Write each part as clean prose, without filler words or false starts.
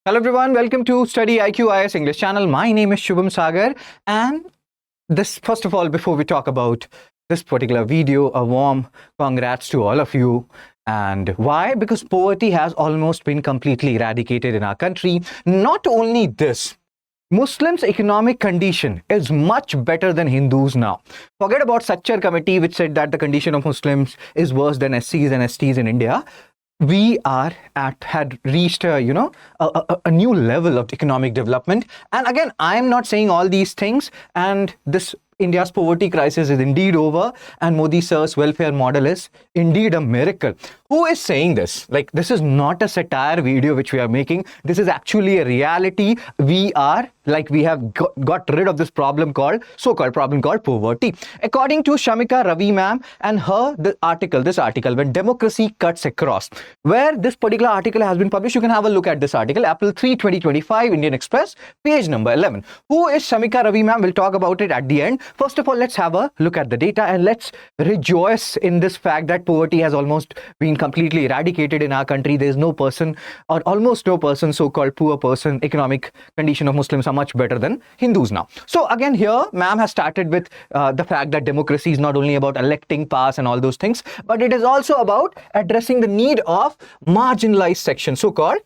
Hello everyone, welcome to StudyIQ IS English channel. My name is Shubham Sagar, and first of all, before we talk about this particular video, a warm congrats to all of you. And why? Because poverty has almost been completely eradicated in our country. Not only this, Muslims' economic condition is much better than Hindus now. Forget about Sachar committee, which said that the condition of Muslims is worse than SCs and STs in India. We had reached a new level of economic development. And again, I am not saying all these things, and this India's poverty crisis is indeed over, and Modi sir's welfare model is indeed a miracle. Who is saying this? Like, this is not a satire video which we are making. This is actually a reality. We have got rid of this so-called problem called poverty. According to Shamika Ravi ma'am and this article, When Democracy Cuts Across, where this particular article has been published, you can have a look at this article, April 3, 2025, Indian Express, page number 11. Who is Shamika Ravi ma'am? We'll talk about it at the end. First of all, let's have a look at the data and let's rejoice in this fact that poverty has almost been completely eradicated in our country. There's no person or almost no person, so-called poor person. Economic condition of Muslims are much better than Hindus now. So again, here ma'am has started with the fact that democracy is not only about electing, pass and all those things, but it is also about addressing the need of marginalized sections, so-called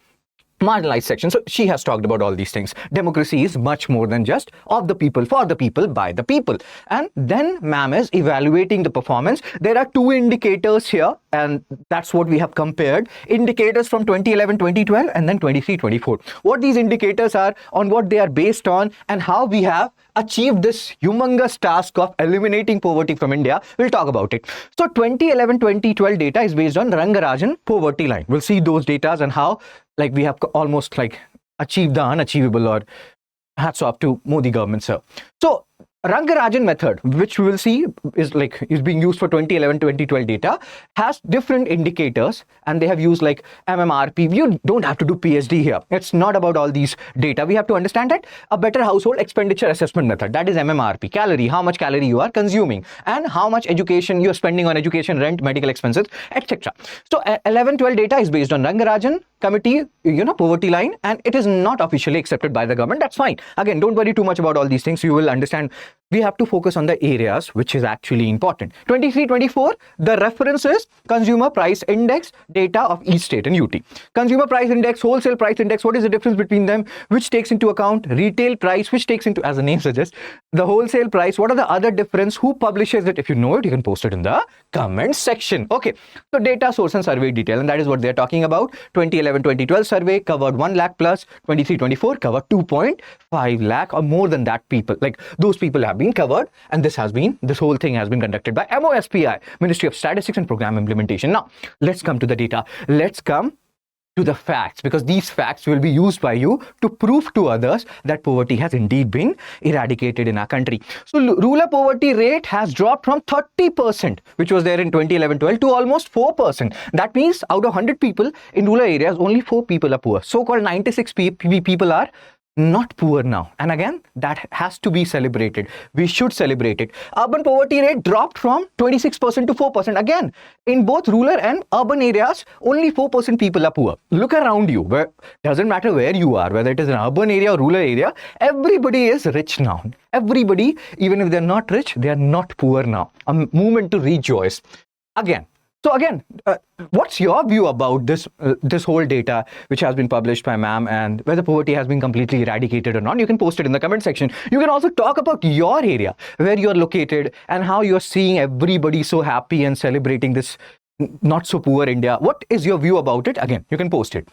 marginalized section. So she has talked about all these things. Democracy is much more than just of the people, for the people, by the people. And then ma'am is evaluating the performance. There are two indicators here, and that's what we have compared. Indicators from 2011, 2012, and then 23, 24. What these indicators are, on what they are based on, and how we have achieved this humongous task of eliminating poverty from India. We'll talk about it. So 2011-2012 data is based on Rangarajan poverty line. We'll see those data and how we have almost achieved the unachievable, or hats off to Modi government, sir. So Rangarajan method, which we will see is being used for 2011-2012 data, has different indicators, and they have used MMRP. You don't have to do PhD here. It's not about all these data. We have to understand that a better household expenditure assessment method, that is MMRP, calorie, how much calorie you are consuming, and how much education you are spending on education, rent, medical expenses, etc. So 11-12 data is based on Rangarajan committee, poverty line, and it is not officially accepted by the government. That's fine. Again, don't worry too much about all these things. You will understand. We have to focus on the areas which is actually important. 23-24, the reference is Consumer Price Index data of each state and UT. Consumer Price Index, Wholesale Price Index, what is the difference between them? Which takes into account retail price, which takes into, as the name suggests, the wholesale price. What are the other difference? Who publishes it? If you know it, you can post it in the comment section. Okay, so data, source and survey detail, and that is what they're talking about. 2011-2012 survey covered 1 lakh plus, 23-24 covered 2.5 lakh or more than that people. Those people have been covered, and this whole thing has been conducted by MOSPI, Ministry of Statistics and Program Implementation. Now, let's come to the data. Let's come to the facts, because these facts will be used by you to prove to others that poverty has indeed been eradicated in our country. So rural poverty rate has dropped from 30%, which was there in 2011-12, to almost 4%. That means out of 100 people in rural areas, only 4 people are poor. So-called 96 people are not poor now. And again, that has to be celebrated. We should celebrate it. Urban poverty rate dropped from 26% to 4%. Again, in both rural and urban areas, only 4% people are poor. Look around you. Doesn't matter where you are, whether it is an urban area or rural area, everybody is rich now. Everybody, even if they're not rich, they are not poor now. A movement to rejoice. So again, what's your view about this whole data which has been published by ma'am, and whether poverty has been completely eradicated or not? You can post it in the comment section. You can also talk about your area, where you're located, and how you're seeing everybody so happy and celebrating this not so poor India. What is your view about it? Again, you can post it,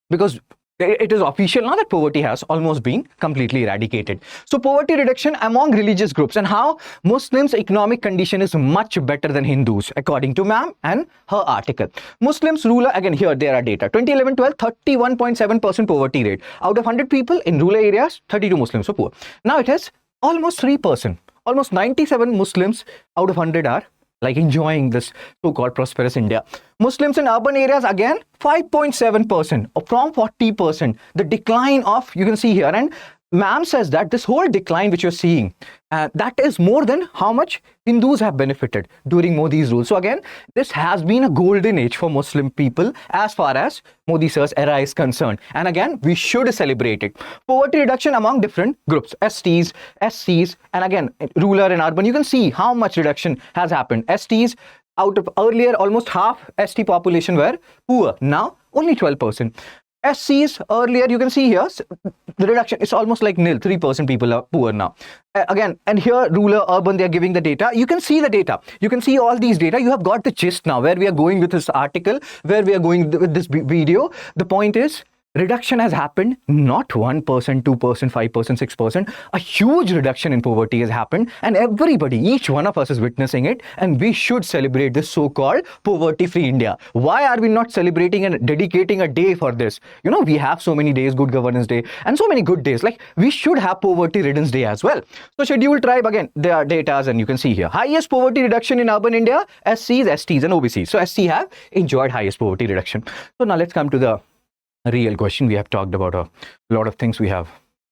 because it is official now that poverty has almost been completely eradicated. So poverty reduction among religious groups, and how Muslims' economic condition is much better than Hindus, according to ma'am and her article. Muslims rural, again here there are data. 2011-12, 31.7% poverty rate. Out of 100 people in rural areas, 32 Muslims are poor. Now it is almost 3%. Almost 97 Muslims out of 100 are enjoying this so-called prosperous India. Muslims in urban areas, again, 5.7% from 40%. The decline of, you can see here, and ma'am says that this whole decline which you're seeing, that is more than how much Hindus have benefited during Modi's rule. So again, this has been a golden age for Muslim people as far as Modi sir's era is concerned. And again, we should celebrate it. Poverty reduction among different groups, STs, SCs, and again, rural and urban. You can see how much reduction has happened. STs, out of earlier, almost half ST population were poor. Now, only 12%. SCs earlier, you can see here, the reduction is almost like nil. 3% people are poor now. Again, and here, rural, urban, they are giving the data. You can see the data. You can see all these data. You have got the gist now, where we are going with this article, where we are going with this video. The point is, reduction has happened, not 1%, 2%, 5%, 6%. A huge reduction in poverty has happened, and everybody, each one of us is witnessing it, and we should celebrate this so-called poverty-free India. Why are we not celebrating and dedicating a day for this? You know, we have so many days, Good Governance Day, and so many good days. Like, we should have Poverty Riddance Day as well. So, scheduled tribe, again, there are data, and you can see here. Highest poverty reduction in urban India, SCs, STs, and OBCs. So, SC have enjoyed highest poverty reduction. So, now let's come to the real question. We have talked about a lot of things. We have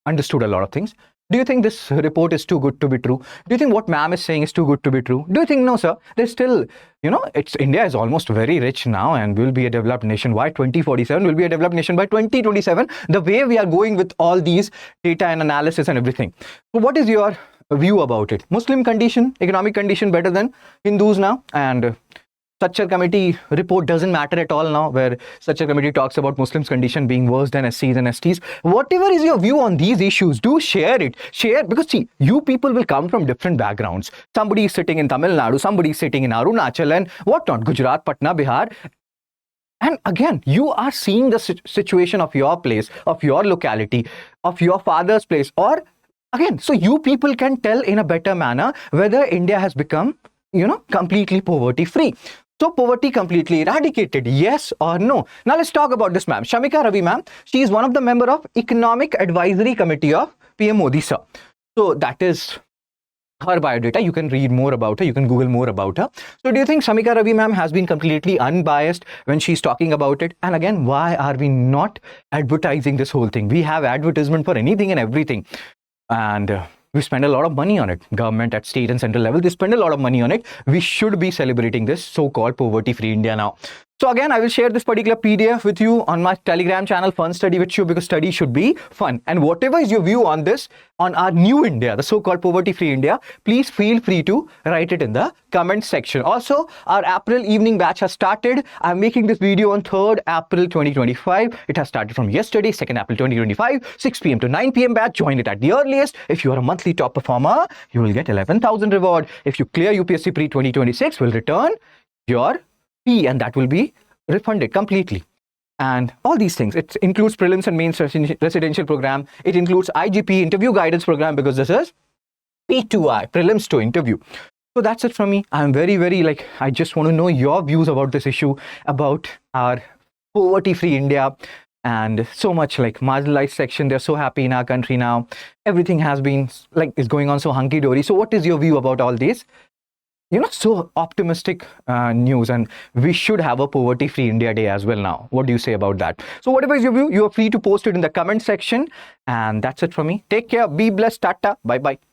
understood a lot of things. Do you think this report is too good to be true? Do you think what ma'am is saying is too good to be true? Do you think no, sir? There's still, you know, India is almost very rich now, and will be a developed nation by 2047. Will be a developed nation by 2027. The way we are going with all these data and analysis and everything. So, what is your view about it? Muslim condition, economic condition better than Hindus now, and such a committee report doesn't matter at all now, where such a committee talks about Muslims' condition being worse than SCs and STs. Whatever is your view on these issues, do share it. Share, because see, you people will come from different backgrounds. Somebody is sitting in Tamil Nadu, somebody is sitting in Arunachal and whatnot, Gujarat, Patna, Bihar. And again, you are seeing the situation of your place, of your locality, of your father's place. Or again, so you people can tell in a better manner whether India has become, you know, completely poverty free. So poverty completely eradicated, yes or no? Now let's talk about this ma'am, Shamika Ravi ma'am. She is one of the member of Economic Advisory Committee of PM Modi sir. So that is her biodata. You can read more about her. You can Google more about her. So do you think Shamika Ravi ma'am has been completely unbiased when she's talking about it? And again, why are we not advertising this whole thing? We have advertisement for anything and everything. And we spend a lot of money on it. Government at state and central level, they spend a lot of money on it. We should be celebrating this so-called poverty-free India now. So again, I will share this particular PDF with you on my Telegram channel, Fun Study with you, because study should be fun. And whatever is your view on this, on our new India, the so-called poverty-free India, please feel free to write it in the comment section. Also, our April evening batch has started. I'm making this video on 3rd April 2025. It has started from yesterday, 2nd April 2025, 6 p.m. to 9 p.m. batch. Join it at the earliest. If you are a monthly top performer, you will get 11,000 reward. If you clear UPSC pre 2026, will return your fee, and that will be refunded completely. And all these things, it includes prelims and mains residential program. It includes IGP interview guidance program, because this is P2I, prelims to interview. So that's it from me. I'm very, I just want to know your views about this issue, about our poverty-free India, and so much marginalized section. They're so happy in our country now. Everything has been is going on so hunky-dory. So what is your view about all this? So optimistic news, and we should have a poverty-free India Day as well now. What do you say about that? So whatever is your view, you are free to post it in the comment section. And that's it from me. Take care. Be blessed. Tata. Bye-bye.